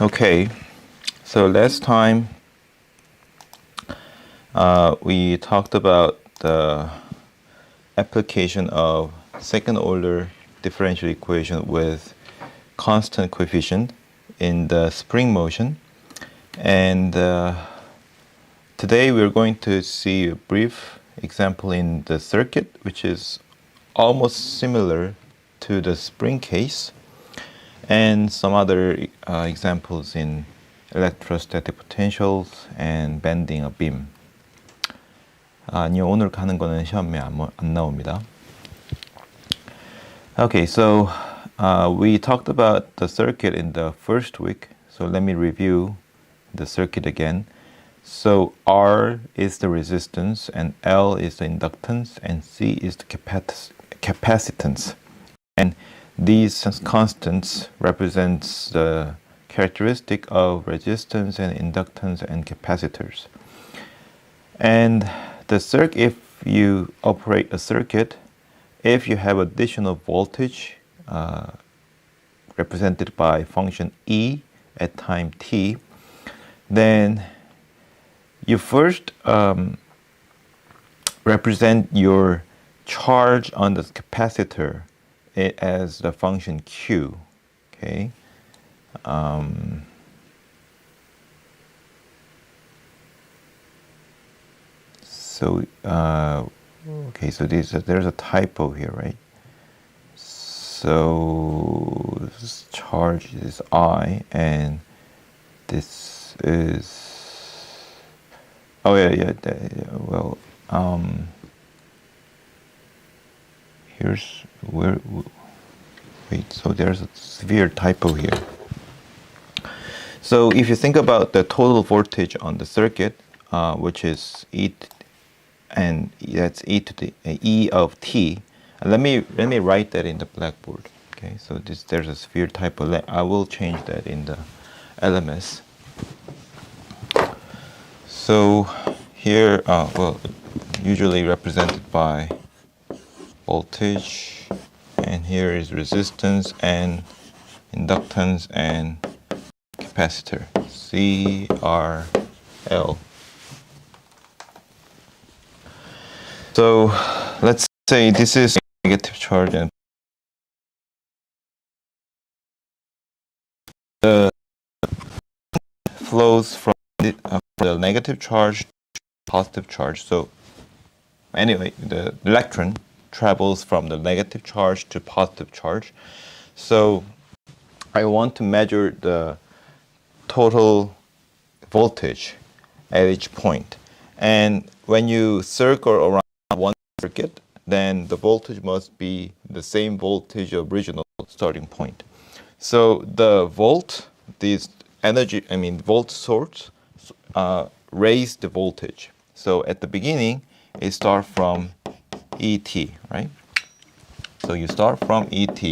Okay, so last time we talked about the application of second order differential equation with constant coefficient in the spring motion, and today we're going to see a brief example in the circuit which is almost similar to the spring case, and some other examples in electrostatic potentials and bending a beam. 아니요, 오늘 가는 거는 시험에 안 나옵니다. Okay, so we talked about the circuit in the first week, so let me review the circuit again. So R is the resistance, and L is the inductance, and C is the capacitance. And these constants represents the characteristic of resistance and inductance and capacitors. And the circuit, if you operate a circuit, if you have additional voltage represented by function E at time t, then you first represent your charge on the capacitor as the function Q. Okay. Okay, so there's a typo here, right? So this charge is I, and this is, oh yeah, well, here's where, wait, so there's a severe typo here. So if you think about the total voltage on the circuit, which is and that's e to the e of t. Let me write that in the blackboard. Okay, so there's a severe typo. I will change that in the LMS. So here, well, usually represented by voltage, and here is resistance and inductance and capacitor, C, R, L. So let's say this is negative charge, and the flows from the negative charge to positive charge. So anyway, the electron travels from the negative charge to positive charge. So I want to measure the total voltage at each point. And when you circle around one circuit, then the voltage must be the same voltage of original starting point. So the volt, this energy, volt source, raise the voltage. So at the beginning, it starts from ET, right? So you start from ET,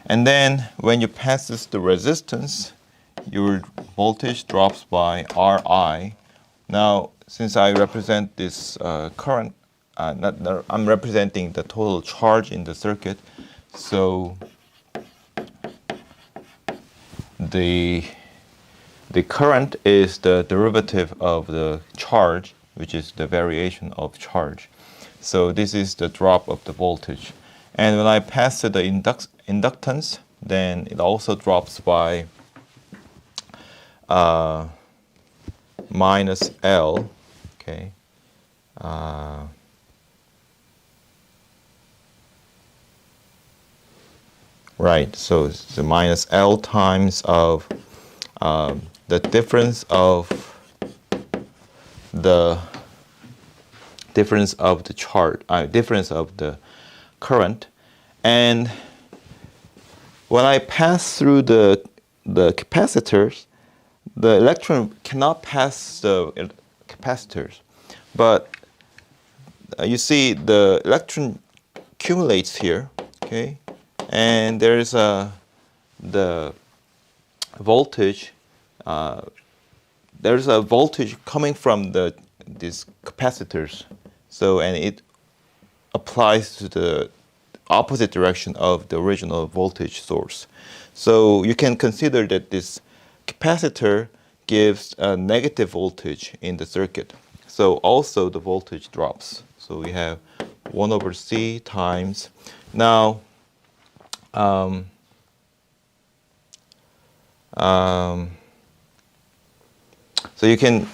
and then when you pass the resistance, your voltage drops by Ri. Now, since I represent this current, I'm representing the total charge in the circuit, so the current is the derivative of the charge, which is the variation of charge. So this is the drop of the voltage. And when I pass to the inductance, then it also drops by minus L, okay. Right, so it's the minus L times of the difference of the charge, difference of the current. And when I pass through the capacitors, the electron cannot pass the capacitors, but you see the electron accumulates here, okay, and there's the voltage. There's a voltage coming from these capacitors, so, and it applies to the opposite direction of the original voltage source. So you can consider that this capacitor gives a negative voltage in the circuit. So also the voltage drops. So we have 1 over C times. Now, so you can,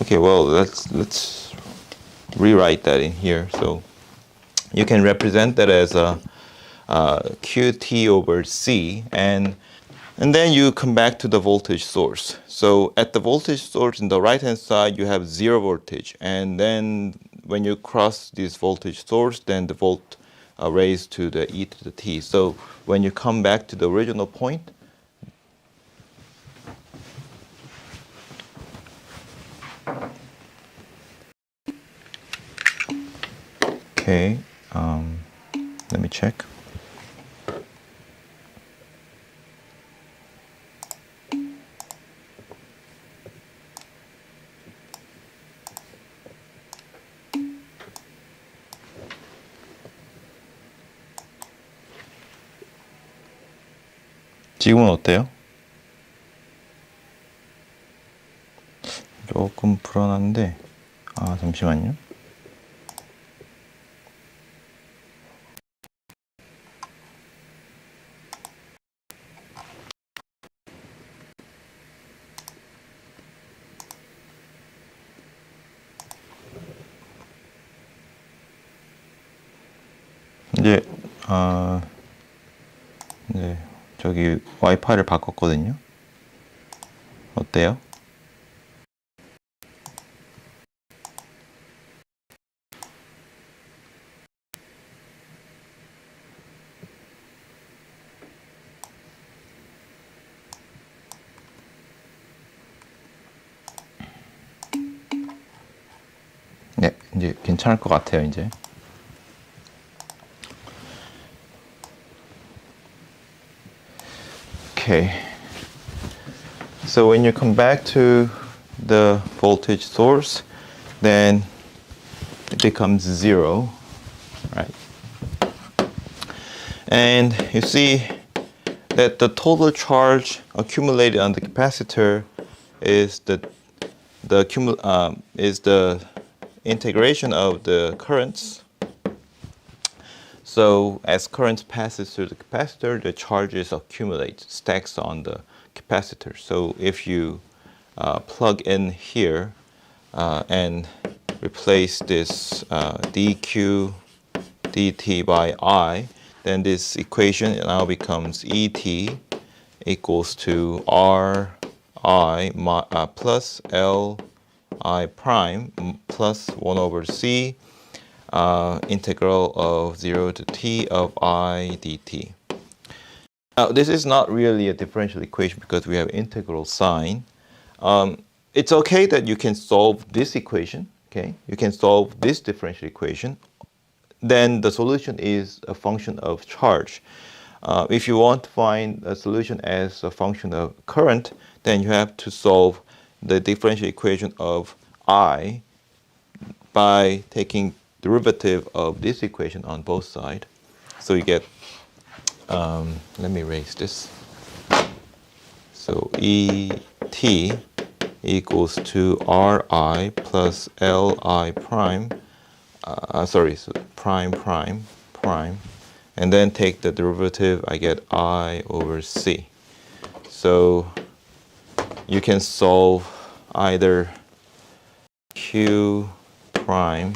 okay, well, let's rewrite that in here. So you can represent that as a QT over C, and then you come back to the voltage source. So at the voltage source in the right hand side you have 0 voltage, and then when you cross this voltage source, then the volt raised to the e to the t. So when you come back to the original point, okay, let me check. 지금은 어때요? 조금 불안한데, 잠시만요. 이제 네, 저기 와이파이를 바꿨거든요. 어때요? 네, 이제 괜찮을 것 같아요, 이제. Okay, so when you come back to the voltage source, then it becomes 0, right? And you see that the total charge accumulated on the capacitor is the integration of the currents. So as current passes through the capacitor, the charges accumulate, stacks on the capacitor. So if you plug in here and replace this dq dt by I, then this equation now becomes ET equals to RI plus LI prime plus 1 over C integral of 0 to t of I dt. Now, this is not really a differential equation because we have integral sign. It's okay that you can solve this equation, okay? You can solve this differential equation. Then the solution is a function of charge. If you want to find a solution as a function of current, then you have to solve the differential equation of I by taking derivative of this equation on both sides. So you get, let me erase this. So ET equals to RI plus LI prime, so prime, and then take the derivative, I get I over C. So you can solve either Q prime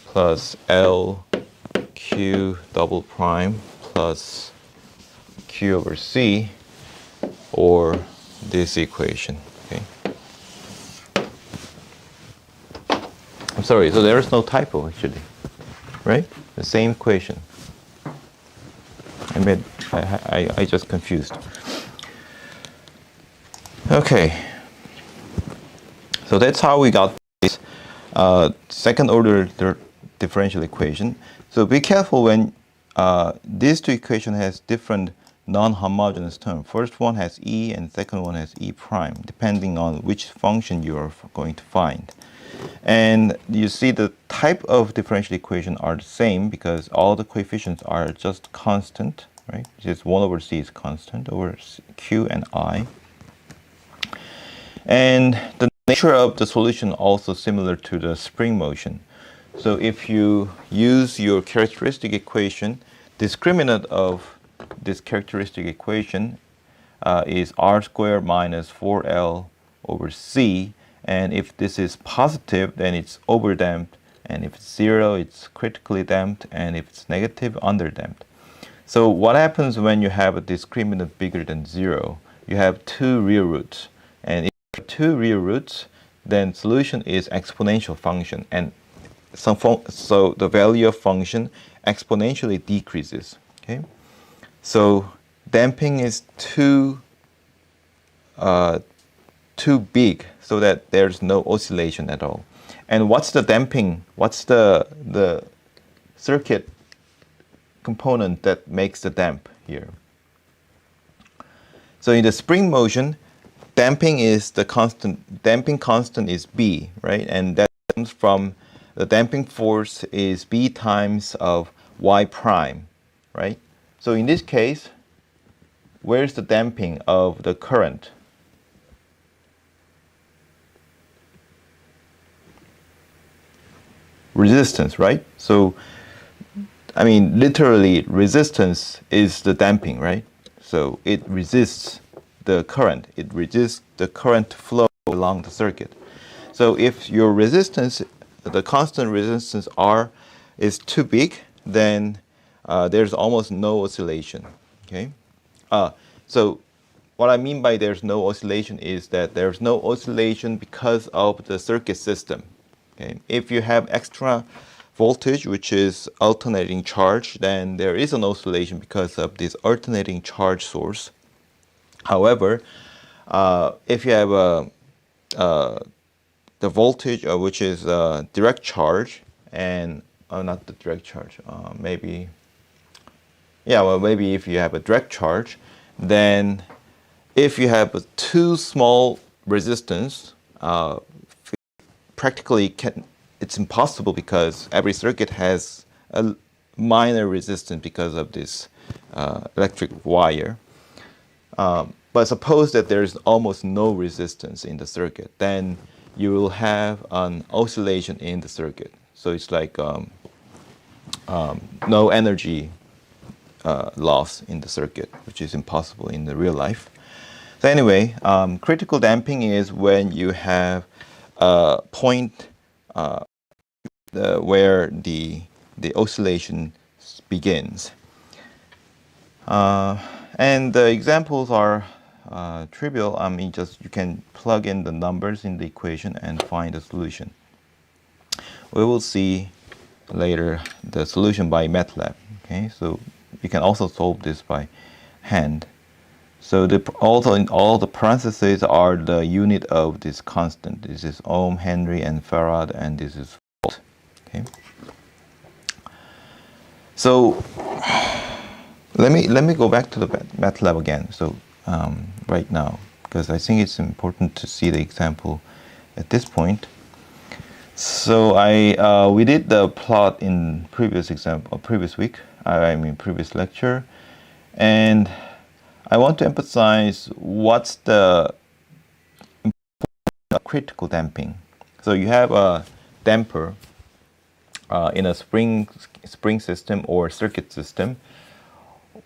plus L Q double prime plus Q over C, or this equation. Okay. I'm sorry, so there is no typo actually, right? The same equation. I just confused. Okay. So that's how we got this second order differential equation. So be careful when these two equations has different non-homogeneous terms. First one has E and second one has E prime, depending on which function you are going to find. And you see the type of differential equation are the same because all the coefficients are just constant, right? Just 1 over c is constant over q and I. And the nature of the solution also similar to the spring motion. So if you use your characteristic equation, discriminant of this characteristic equation is r squared minus 4l over c. And if this is positive, then it's overdamped. And if it's 0, it's critically damped. And if it's negative, underdamped. So what happens when you have a discriminant bigger than 0? You have two real roots. And if you have two real roots, then solution is exponential function. And so the value of function exponentially decreases. Okay? So damping is too big so that there's no oscillation at all. And what's the damping? What's the circuit component that makes the damp here? So in the spring motion, damping is the constant. Damping constant is B, right? And that comes from the damping force is B times of Y prime, right? So in this case, where's the damping of the current? Resistance, right? So, I mean, literally, resistance is the damping, right? So it resists the current. It resists the current flow along the circuit. So if your resistance, the constant resistance R, is too big, then there's almost no oscillation. Okay. So what I mean by there's no oscillation is that there's no oscillation because of the circuit system. Okay. If you have extra voltage, which is alternating charge, then there is an oscillation because of this alternating charge source. However, if you have the voltage, which is direct charge, and not the direct charge, maybe if you have a direct charge, then if you have a too small resistance, practically it's impossible because every circuit has a minor resistance because of this electric wire. But suppose that there's almost no resistance in the circuit, then you will have an oscillation in the circuit. So it's like no energy loss in the circuit, which is impossible in the real life. So anyway, critical damping is when you have a point where the oscillation begins. And the examples are trivial. I mean, just you can plug in the numbers in the equation and find the solution. We will see later the solution by MATLAB. Okay, so you can also solve this by hand. So also in all the parentheses are the unit of this constant. This is ohm, Henry, and farad, and this is volt. Okay. So let me go back to the MATLAB again. So right now, because I think it's important to see the example at this point. So we did the plot in previous week. I mean previous lecture, and I want to emphasize what's the critical damping. So you have a damper in a spring system or circuit system.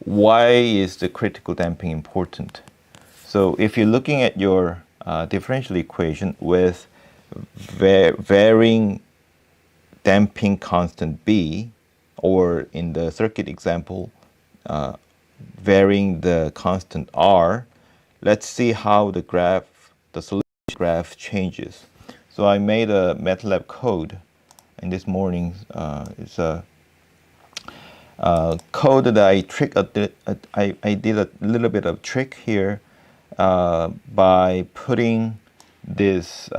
Why is the critical damping important? So if you're looking at your differential equation with varying damping constant B, or in the circuit example, varying the constant R, let's see how the solution graph changes. So I made a MATLAB code in this morning. It's a code that I did a little bit of trick here by putting this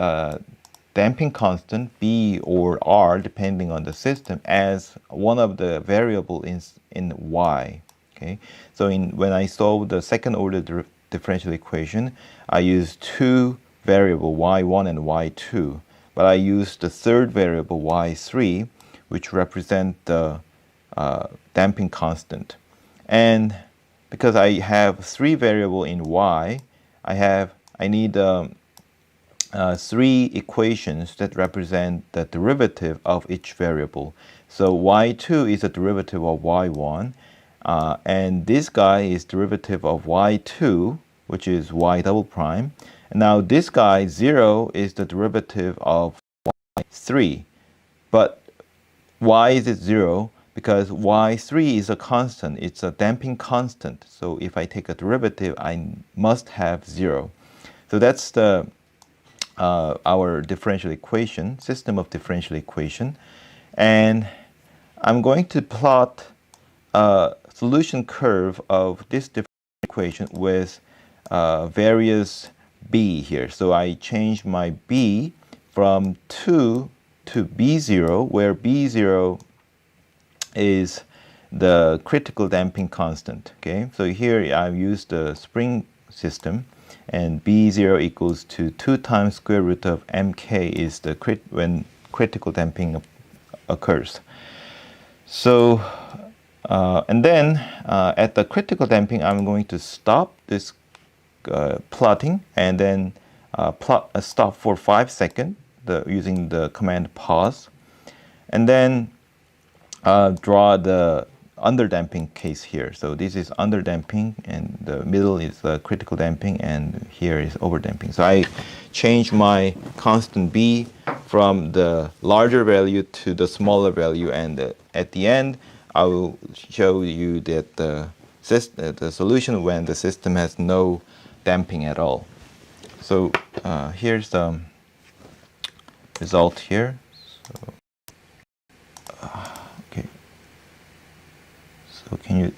damping constant B or R, depending on the system, as one of the variable in Y. Okay, so when I solve the second order differential equation, I use two variable y1 and y2. but I use the third variable y3, which represent the damping constant. And because I have three variable in y, I need three equations that represent the derivative of each variable. So y2 is a derivative of y1, and this guy is derivative of y2, which is y double prime. And now this guy 0 is the derivative of y3. But why is it 0? Because y3 is a constant. It's a damping constant. So if I take a derivative, I must have 0. So that's the our differential equation, system of differential equation. And I'm going to plot a solution curve of this differential equation with various b here. So I change my b from 2 to b0, where b0 is the critical damping constant. Okay, so here I've used the spring system, and b0 equals to 2 times square root of mk is the when critical damping occurs. So and then at the critical damping, I'm going to stop this plotting, and then stop for 5 seconds using the command pause, and then draw the underdamping case here. So this is underdamping, and the middle is critical damping, and here is overdamping. So I change my constant b from the larger value to the smaller value, and at the end I will show you that the solution when the system has no damping at all. So here's the result here. So, okay. So can you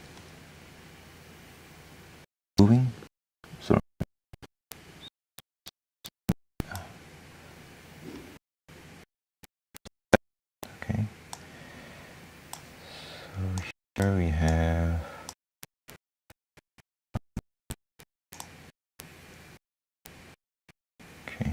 moving? Sorry. Okay. So here we have. Okay.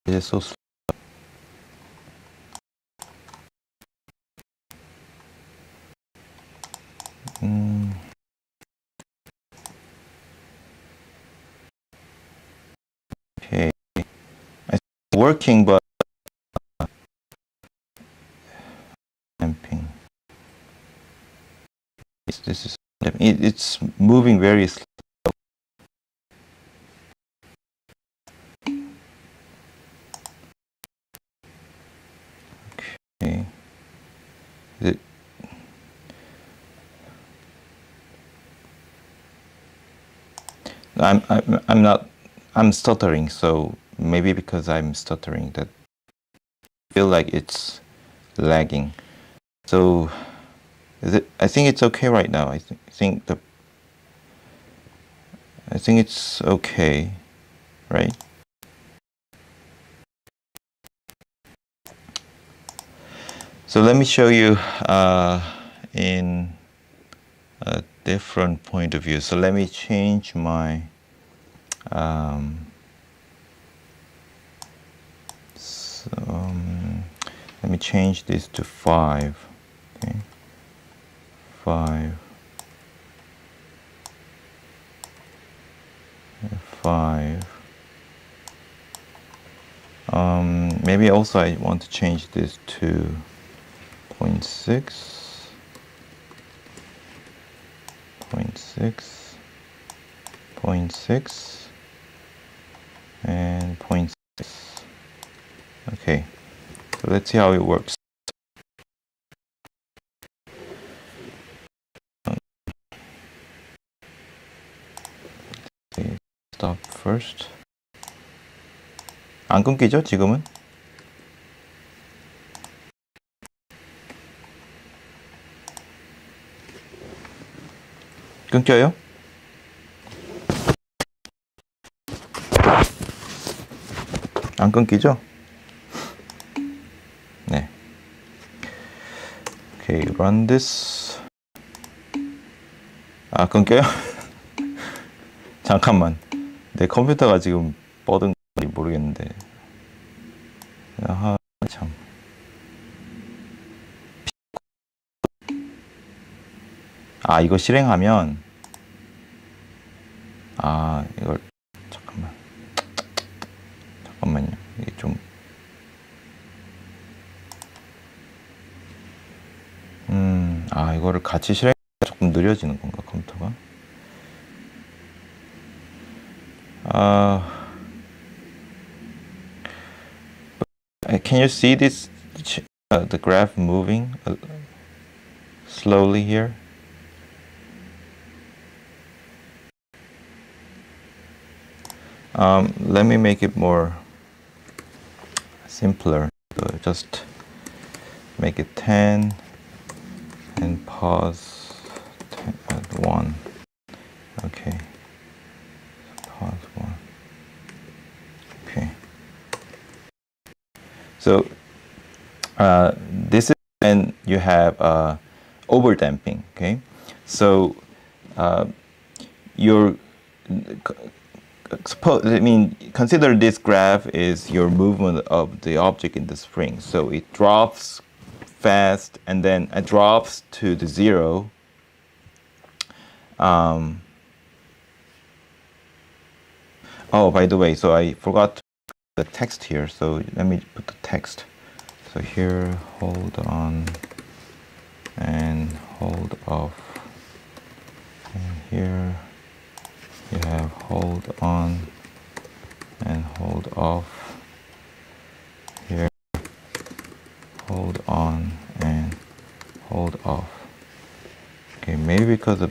It is so slow. Okay, it's working, but damping. It's moving very slow. Okay. I'm not. I'm stuttering. So maybe because I'm stuttering, that I feel like it's lagging. So I think it's okay right now. I think it's okay, right? So let me show you in a different point of view. So let me change my let me change this to 5. Okay, 5, 5. Maybe also I want to change this to 0.6, 0.6, 0.6, and 0.6. Okay, so let's see how it works. Okay, stop first. 안 끊기죠, 지금은? 끊겨요? 안 끊기죠? Okay, run this. 아, 끊겨요? 잠깐만. 내 컴퓨터가 지금 뻗은 건지 모르겠는데. 아, 참. 아, 이거 실행하면 이걸 잠깐만요. 이게 좀 이거를 같이 실행하면 조금 느려지는 건가, 컴퓨터가? Can you see this the graph moving slowly here? Let me make it more simpler. So just make it 10 and pause 10 at 1. Okay. Pause 1. Okay. So this is when you have overdamping. Okay. So consider this graph is your movement of the object in the spring. So it drops fast and then it drops to the zero. Oh, by the way, so I forgot to put the text here. So let me put the text. So here, hold on and hold off. And here you have hold on and hold off. Here, hold on and hold off. Okay, maybe because of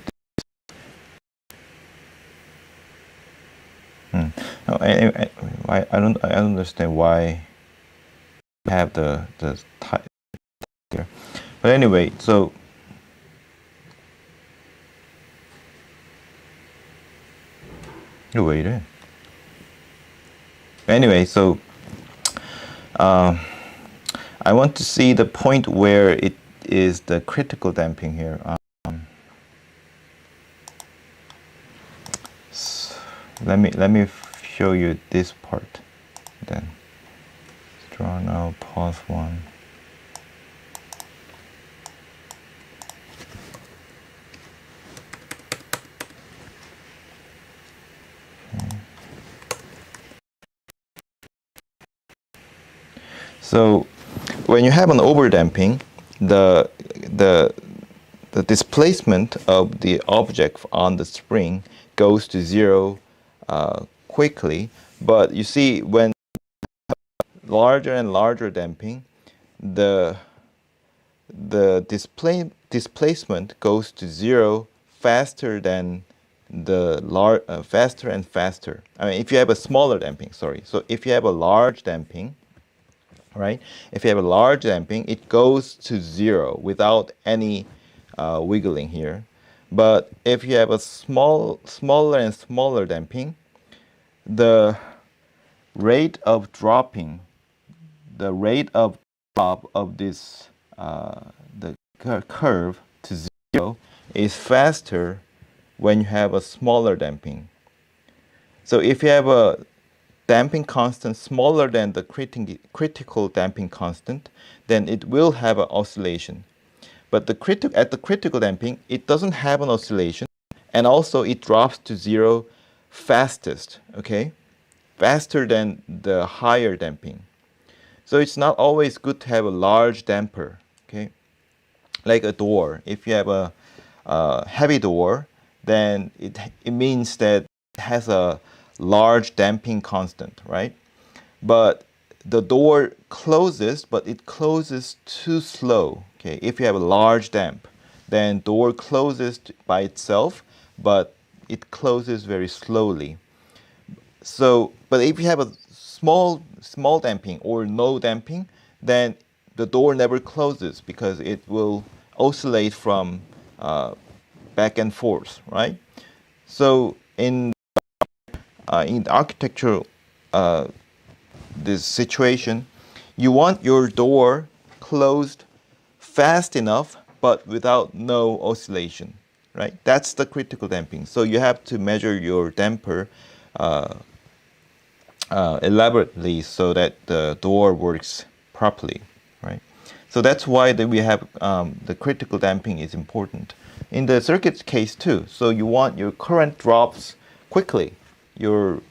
I don't understand why I have the type here. But anyway, so 이거 왜 이래? Anyway, so I want to see the point where it is the critical damping here. Let me show you this part. Then draw now. Pause 1. So when you have an overdamping, the displacement of the object on the spring goes to zero quickly. But you see, when larger and larger damping, the displacement goes to zero faster than faster and faster. I mean, if you have a smaller damping, sorry. So if you have a large damping, right? If you have a large damping, it goes to zero without any wiggling here. But if you have a smaller and smaller damping, the rate of drop of this the curve to zero is faster when you have a smaller damping. So if you have a damping constant smaller than the critical damping constant, then it will have an oscillation. But at the critical damping, it doesn't have an oscillation, and also it drops to zero fastest, okay? Faster than the higher damping. So it's not always good to have a large damper, okay? Like a door. If you have a heavy door, then it means that it has a large damping constant, right? But the door closes, but it closes too slow. Okay, if you have a large damp, then door closes by itself, but it closes very slowly. So, but if you have a small damping or no damping, then the door never closes because it will oscillate from back and forth, right? So in the architectural this situation, you want your door closed fast enough but without no oscillation, right? That's the critical damping. So you have to measure your damper elaborately so that the door works properly, right? So that's why that we have the critical damping is important. In the circuit case too, so you want your current drops quickly. Your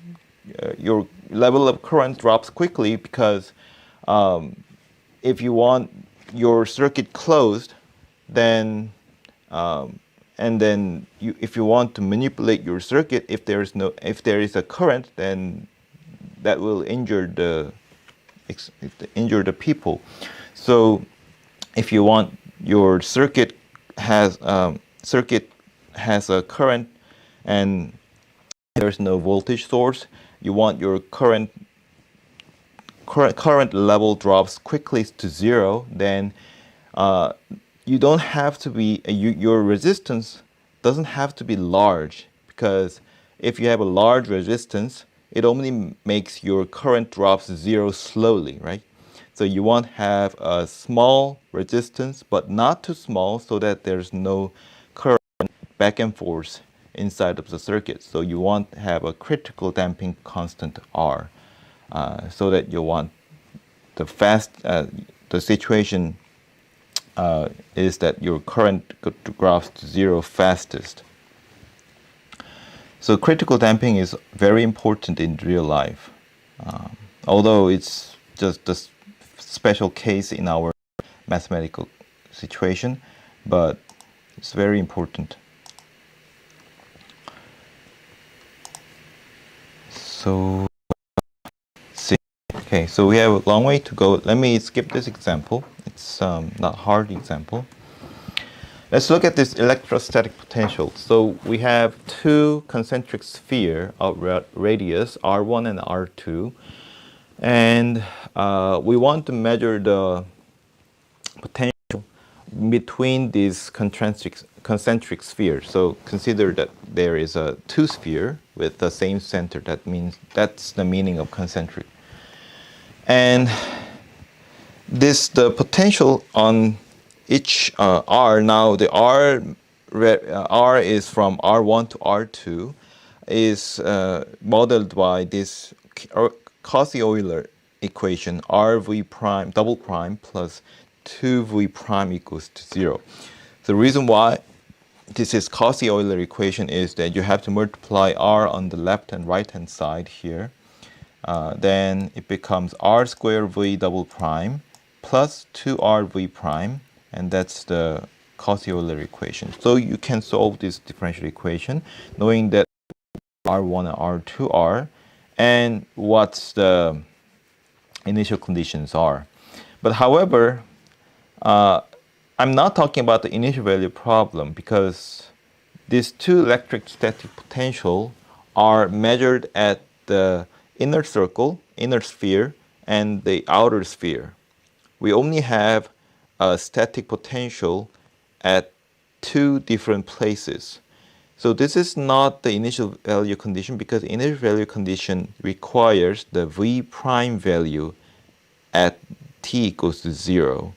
level of current drops quickly because if you want your circuit closed, then and then if you want to manipulate your circuit, if there is a current, then that will injure the people. So if you want your circuit has a current and there's no voltage source, you want your current level drops quickly to zero, then you don't have to be your resistance doesn't have to be large, because if you have a large resistance, it only makes your current drops zero slowly, right? So you want to have a small resistance, but not too small so that there's no current back and forth inside of the circuit. So you want to have a critical damping constant R, so that you want the situation is that your current drops to zero fastest. So critical damping is very important in real life, although it's just a special case in our mathematical situation, but it's very important. So, okay, so we have a long way to go. Let me skip this example. It's not hard example. Let's look at this electrostatic potential. So we have two concentric sphere of radius R1 and R2, and we want to measure the potential between these concentric spheres. So consider that there is a two sphere with the same center. That means that's the meaning of concentric. And the potential on each R, now the R is from R1 to R2, is modeled by this Cauchy-Euler equation, RV prime double prime plus 2V prime equals to 0. The reason why this is Cauchy-Euler equation is that you have to multiply R on the left and right hand side here. Then it becomes R squared V double prime plus 2RV prime, and that's the Cauchy-Euler equation. So you can solve this differential equation knowing that R1 and R2 are and what the initial conditions are. But however, I'm not talking about the initial value problem, because these two electrostatic potential are measured at the inner circle, inner sphere, and the outer sphere. We only have a static potential at two different places. So this is not the initial value condition, because initial value condition requires the V prime value at t equals to 0.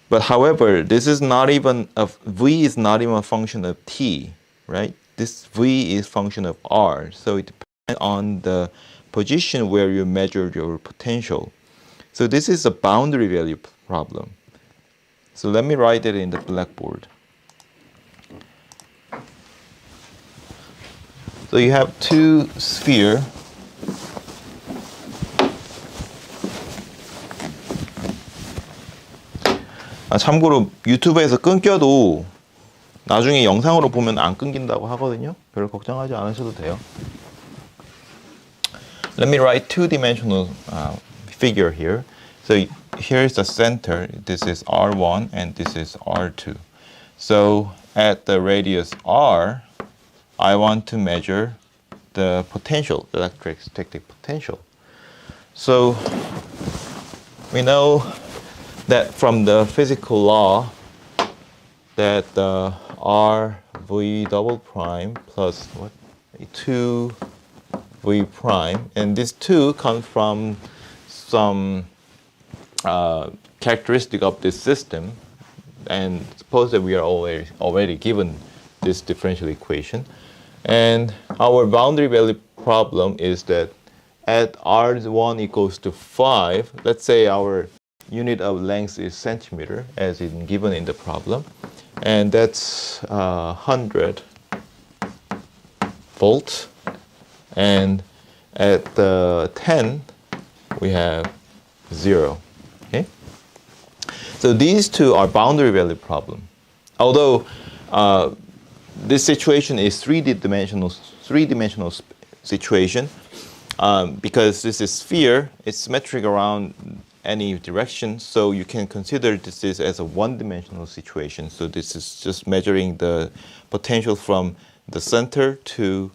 But however, this is not even V is not even a function of t, right? This V is function of R. So it depends on the position where you measure your potential. So this is a boundary value problem. So let me write it in the blackboard. So you have two sphere. 참고로 유튜브에서 끊겨도 나중에 영상으로 보면 안 끊긴다고 하거든요. 별 걱정하지 않으셔도 돼요. Let me write two-dimensional figure here. So here is the center. This is R1 and this is R2. So at the radius R, I want to measure the potential, the electrostatic potential. So we know that from the physical law that RV double prime plus 2V prime, and this 2 comes from some characteristic of this system. and suppose that we are already given this differential equation. And our boundary value problem is that at R1 equals to 5, let's say our unit of length is centimeter, as in given in the problem, and that's 100 volts. And at the 10, we have 0. Okay. So these two are boundary value problem. Although this situation is three-dimensional situation, because this is sphere, it's symmetric around any direction, so you can consider this is as a one-dimensional situation. So this is just measuring the potential from the center to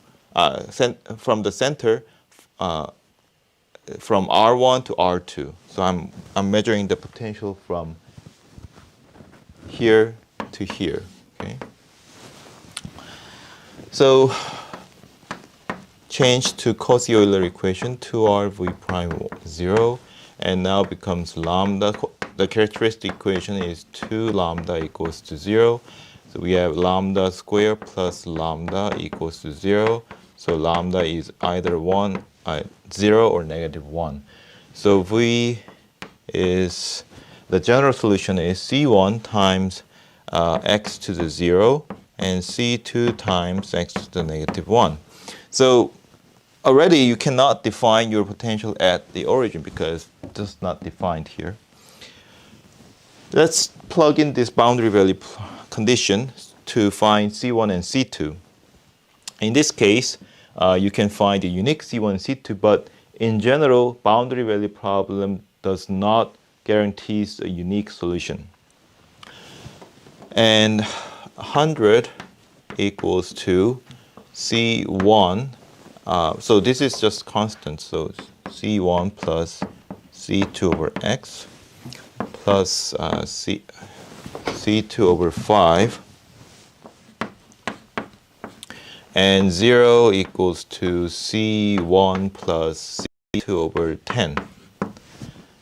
from R1 to R2. So I'm measuring the potential from here to here. Okay. So change to Cauchy-Euler equation, 2R v prime 0, and now becomes lambda. The characteristic equation is 2 lambda equals to 0. So we have lambda square plus lambda equals to 0. So lambda is either 0 or negative 1. So V is, the general solution is C1 times x to the 0 and C2 times x to the negative 1. So already you cannot define your potential at the origin because it's not defined here. Let's plug in this boundary value condition to find C1 and C2. In this case, you can find the unique C1 and C2, but in general, boundary value problem does not guarantee a unique solution. And 100 equals to C1. So this is just constant. So C1 plus C2 over x plus C2 over 5. And 0 equals to C1 plus C2 over 10.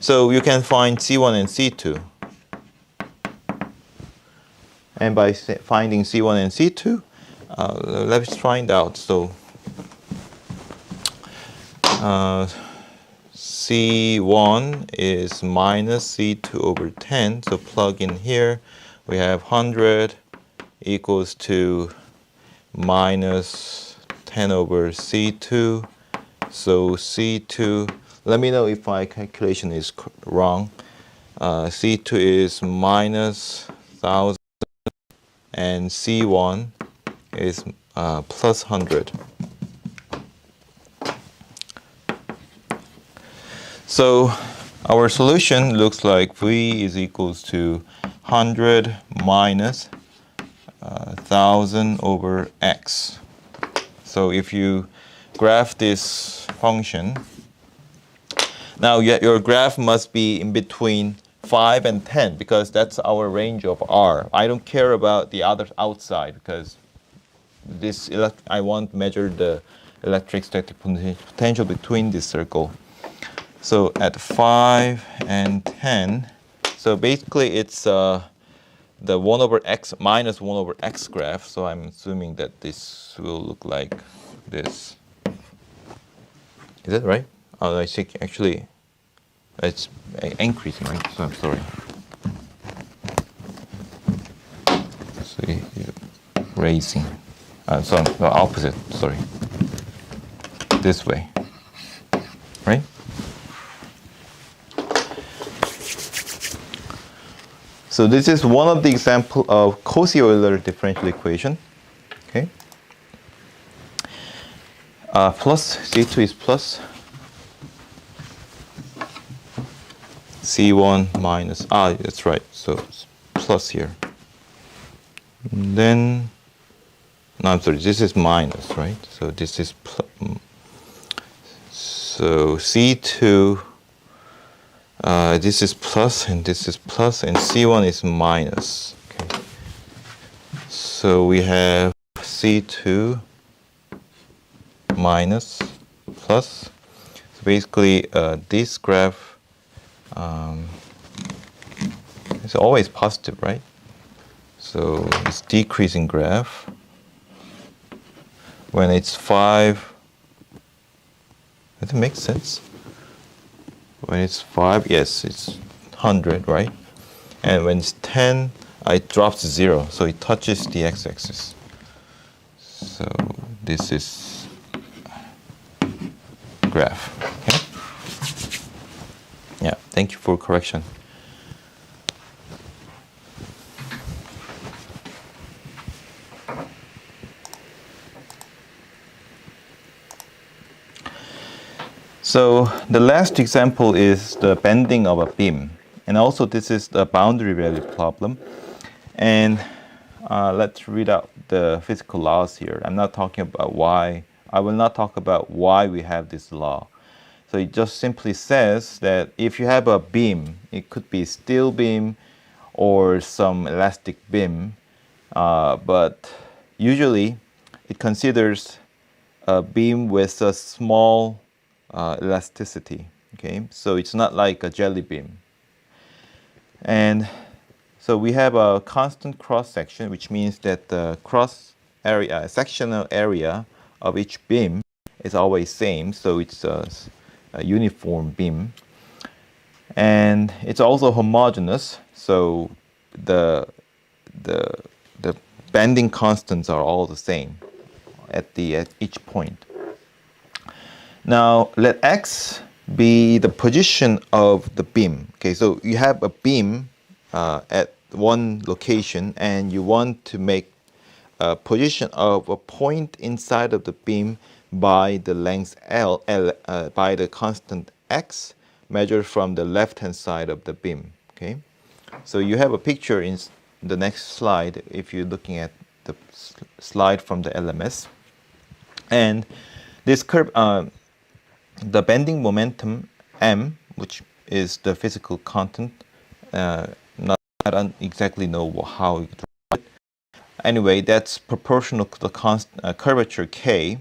So you can find C1 and C2. And by finding C1 and C2, let's find out. So C1 is minus C2 over 10. So plug in here. We have 100 equals to minus 10 over C2. So C2, let me know if my calculation is wrong. C2 is minus 1000 and C1 is plus 100. So our solution looks like V is equals to 100 minus 1000 over x. So if you graph this function, now your graph must be in between 5 and 10 because that's our range of R. I don't care about the other outside because this I want to measure the electrostatic potential between this circle. So at 5 and 10, so basically it's the 1 over x minus 1 over x graph. So I'm assuming that this will look like this. Is that right? Oh, I think actually it's increasing, right? So I'm sorry. So raising. So the opposite, sorry. This way, right? So this is one of the example of Cauchy-Euler differential equation. Okay. Plus C2 is plus C1 minus that's right. So it's plus here. And then no, I'm sorry. This is minus, right? So this is so C2. This is plus and this is plus and C1 is minus. Okay. So we have C2 minus plus. So basically this graph is always positive, right? So it's decreasing graph. When it's 5, does it make sense? When it's 5, yes, it's 100, right? And when it's 10, it drops to 0, so it touches the x-axis. So this is graph. Okay? Yeah, thank you for correction. So the last example is the bending of a beam. And also this is the boundary value problem. And let's read out the physical laws here. I'm not talking about why. I will not talk about why we have this law. So it just simply says that if you have a beam, it could be steel beam or some elastic beam, but usually it considers a beam with a small elasticity. Okay, so it's not like a jelly beam. And so we have a constant cross section, which means that the cross area, sectional area of each beam is always same. So it's a uniform beam, and it's also homogeneous. So the bending constants are all the same at each point. Now let x be the position of the beam. Okay, so you have a beam at one location, and you want to make a position of a point inside of the beam by the length L, by the constant x measured from the left hand side of the beam. Okay, so you have a picture in the next slide if you're looking at the slide from the LMS. And this curve, the bending momentum m, which is the physical constant, I don't exactly know how you draw it. Anyway, that's proportional to the curvature k.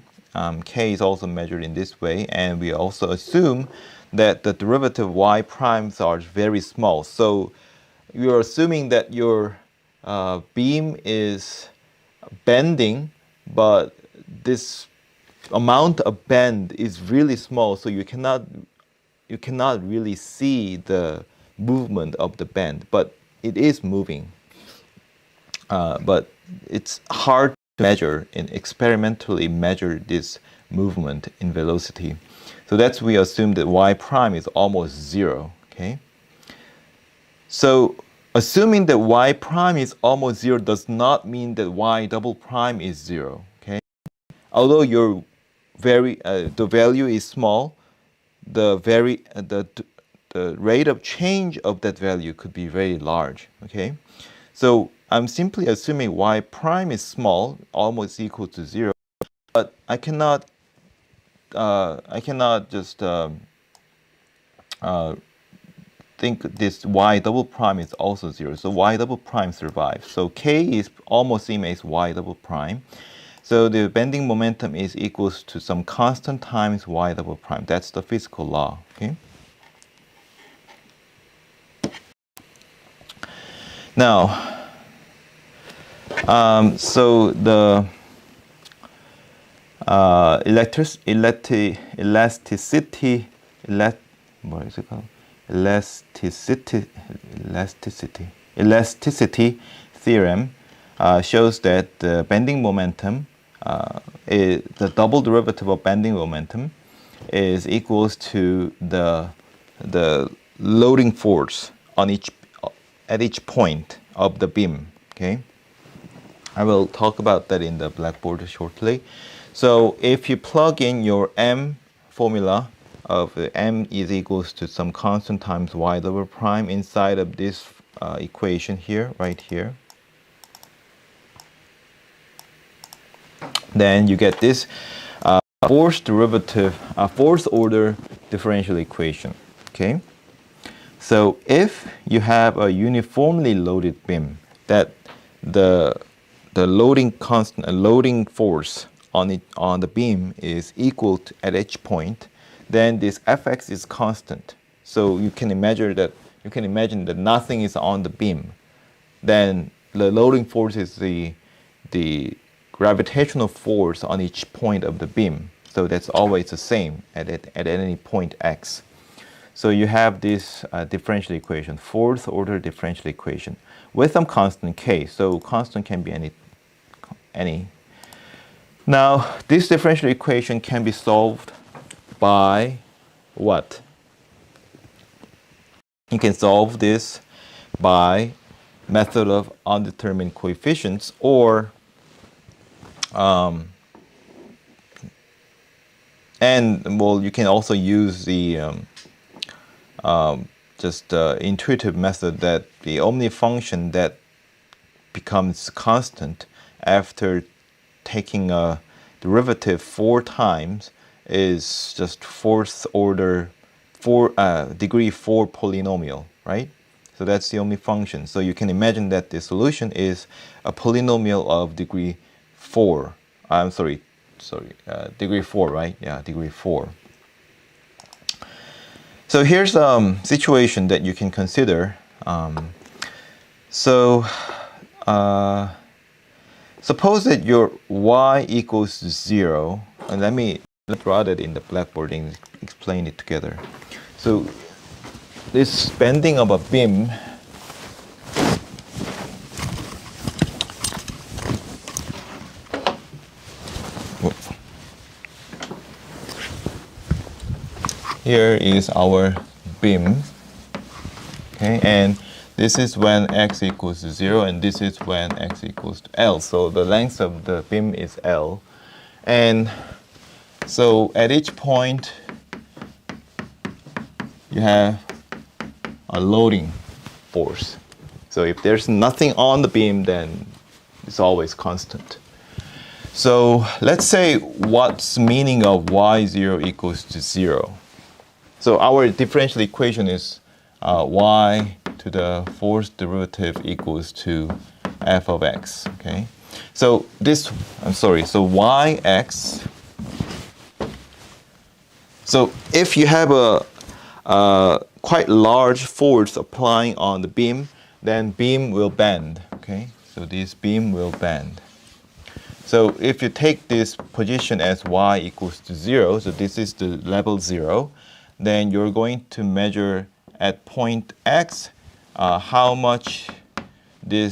K is also measured in this way, and we also assume that the derivative y primes are very small. So you're assuming that your beam is bending, but this amount of bend is really small, so you cannot really see the movement of the bend, but it is moving. But it's hard to measure and experimentally measure this movement in velocity. So that's we assume that y prime is almost 0. Okay. So assuming that y prime is almost 0 does not mean that y double prime is 0. Okay. Although your the value is small, the rate of change of that value could be very large. Okay, so I'm simply assuming y prime is small, almost equal to 0, but I cannot just think this y double prime is also 0. So y double prime survives. So k is almost same as y double prime. So the bending momentum is equals to some constant times y double prime. That's the physical law. Okay. Now, so the elasticity theorem shows that the bending momentum, the double derivative of bending momentum, is equals to the loading force on at each point of the beam. Okay, I will talk about that in the blackboard shortly. So if you plug in your m formula of m is equals to some constant times y double prime inside of this equation here, right here, then you get this fourth order differential equation. Okay, so if you have a uniformly loaded beam, that the loading force on the beam is equal to at each point, then this fx is constant. So you can imagine that nothing is on the beam. Then the loading force is the gravitational force on each point of the beam. So that's always the same at any point x. So you have this differential equation, fourth order differential equation with some constant k. So constant can be any. Now this differential equation can be solved by what? You can solve this by method of undetermined coefficients, or and well, you can also use the intuitive method that the omni function that becomes constant after taking a derivative 4 times is just fourth order degree 4 polynomial, right? So that's the omni function. So you can imagine that the solution is a polynomial of degree 4. I'm sorry, degree 4, right? Yeah, degree 4. So here's a situation that you can consider. Suppose that your y equals 0, and let's draw that in the blackboard and explain it together. So this bending of a beam here is our beam, okay, and this is when x equals 0, and this is when x equals to L. So the length of the beam is L, and so at each point you have a loading force. So if there's nothing on the beam, then it's always constant. So let's say what's the meaning of y0 equals to 0. So our differential equation is y to the fourth derivative equals to f of x, okay? So so yx, so if you have a quite large force applying on the beam, then beam will bend, okay? So this beam will bend. So if you take this position as y equals to 0, so this is the level 0, then you're going to measure at point x how much the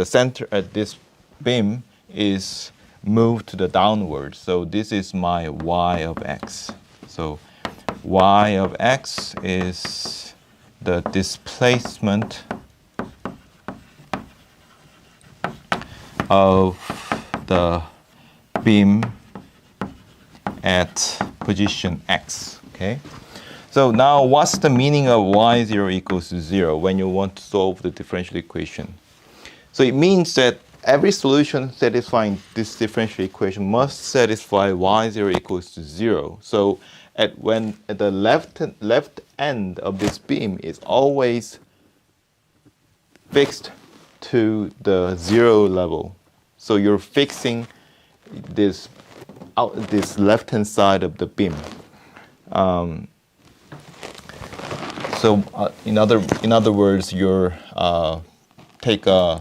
center at this beam is moved to the downward. So this is my y of x. So y of x is the displacement of the beam at position x, okay? So now what's the meaning of y0 equals to 0 when you want to solve the differential equation? So it means that every solution satisfying this differential equation must satisfy y0 equals to 0. So at the left end of this beam is always fixed to the 0 level. So you're fixing this left-hand side of the beam. In other words, you're take the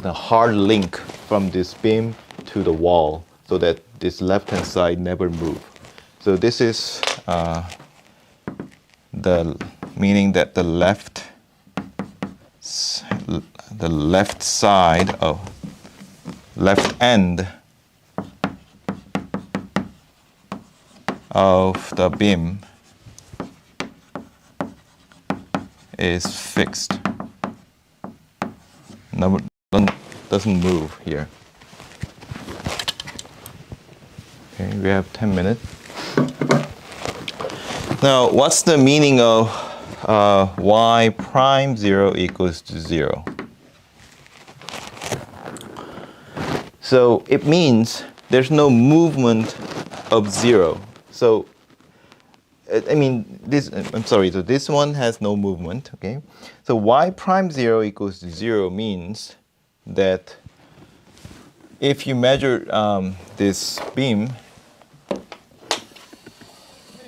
hard link from this beam to the wall so that this left-hand side never move. So this is the meaning that the left side of left end of the beam is fixed. Doesn't move here. Okay, we have 10 minutes. Now, what's the meaning of y prime 0 equals to 0? So it means there's no movement of 0. So so this one has no movement, okay? So y prime 0 equals to 0 means that if you measure this beam,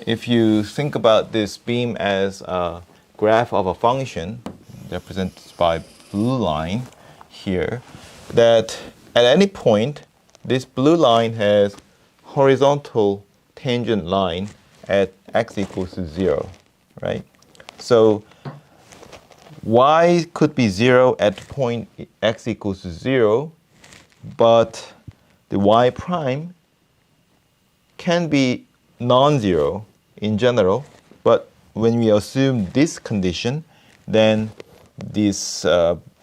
if you think about this beam as a graph of a function represented by blue line here, that at any point, this blue line has horizontal tangent line at x equals to 0, right? So y could be 0 at point x equals to 0, but the y prime can be non-zero in general, but when we assume this condition, then this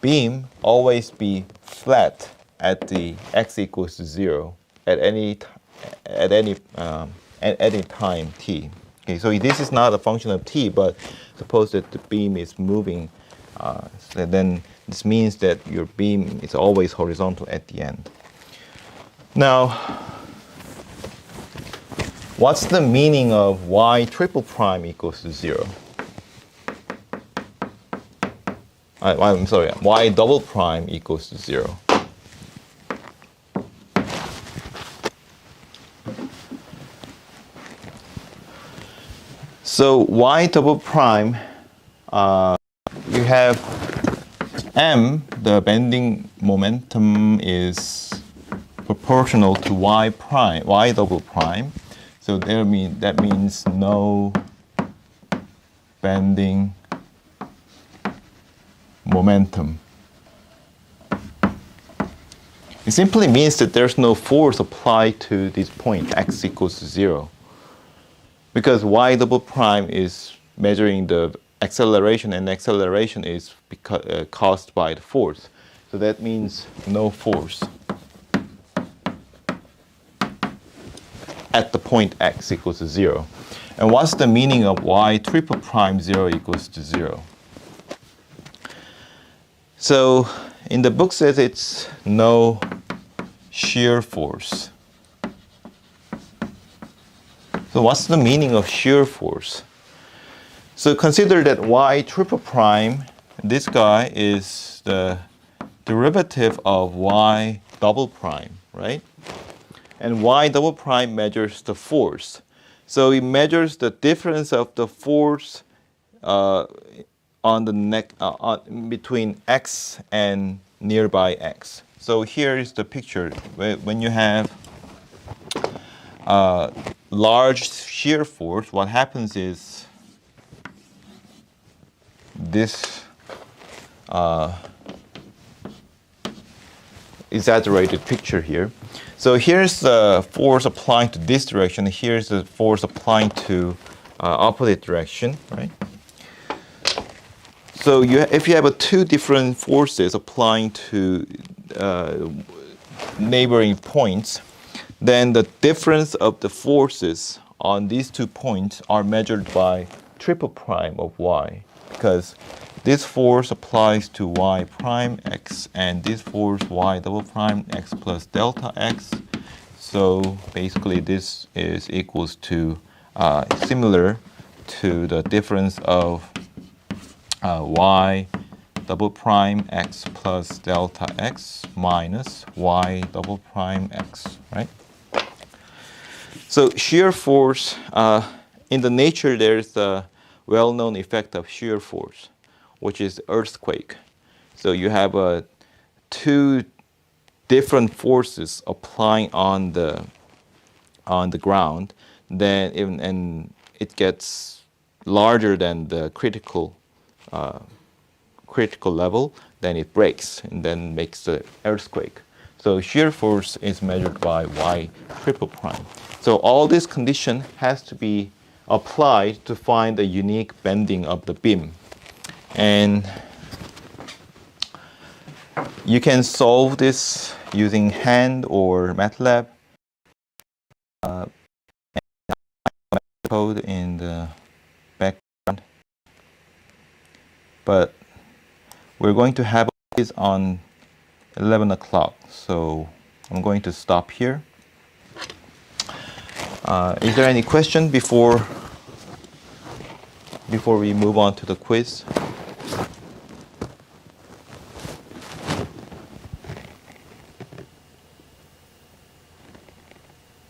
beam always be flat at the x equals to 0 at any time t. Okay, so this is not a function of t, but suppose that the beam is moving, so then this means that your beam is always horizontal at the end. Now, what's the meaning of y triple prime equals to 0? I'm sorry, y double prime equals to 0. So y double prime, you have m, the bending momentum is proportional to y prime, y double prime. So that means no bending momentum. It simply means that there's no force applied to this point x equals to 0. Because y double prime is measuring the acceleration, and acceleration is caused by the force. So that means no force at the point x equals to 0. And what's the meaning of y triple prime 0 equals to 0? So in the book says it's no shear force. So what's the meaning of shear force? So consider that y triple prime, this guy is the derivative of y double prime, right? And y double prime measures the force. So it measures the difference of the force on the neck between x and nearby x. So here is the picture. When you have large shear force, what happens is this exaggerated picture here. So here's the force applying to this direction. Here's the force applying to opposite direction, right? So if you have two different forces applying to neighboring points, then the difference of the forces on these 2 points are measured by triple prime of y, because this force applies to y prime x, and this force y double prime x plus delta x. So basically this is equals to similar to the difference of y double prime x plus delta x minus y double prime x, right? So shear force, in the nature there's a well-known effect of shear force, which is earthquake. So you have two different forces applying on the ground, and it gets larger than the critical level, then it breaks and then makes the earthquake. So shear force is measured by y triple prime. So all this condition has to be applied to find the unique bending of the beam. And you can solve this using hand or MATLAB. Code in the background. But we're going to have this on 11 o'clock, so I'm going to stop here. Is there any question before we move on to the quiz?